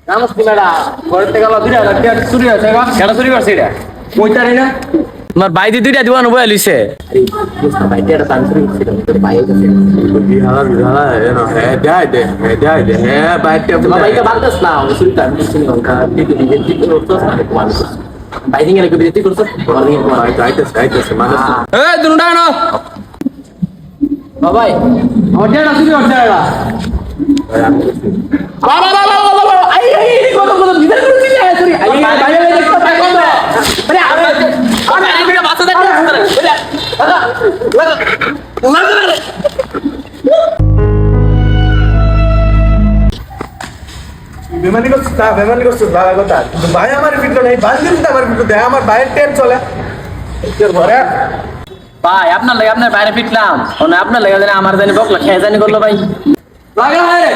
namaste madam ঘরে গেল 2000 টাকা চুরি হয়েছে কেন চুরি করছে এটা কইতারি না তোমার ভাই দি দুইটা দিওয়ানো বয়া লইছে আরে বুঝতে ভাই এটা সানসুরি ছিল তোর ভাই কাছে বিহালা বিহালা এনো হে যাই দে হে বাইতে ভাইটা বালতাস না ওই চুরিটা আমি চিনি ওটা দিদি দিদি করতো না কোয়াল ভাই দিন এর বিরতি করছো মর্নিং ভাই যাইতেছে মানুষ এ দুটা না বাবাই ওটা চুরি হচ্ছে এটা বাবা বাবা বাবা আই আই কত কত ভিতরে করছিস চুরি আই ভাই ভাই দেখতে পাই কত আরে আরে আরে বাচ্চা দেখতে বেমানি করছিস ভালো কথা কিন্তু ভাই আমার ভিডিও নাই ভাই কিন্তু আমার ভিডিও দেয় আমার ভাইয়ের টেন চলে তোর ঘরে ভাই আপনার লাগে আপনার বাইরে পিটলাম আপনার লাগে জানি আমার জানি বকলা খেয়ে জানি করলো ভাই লাগা হয়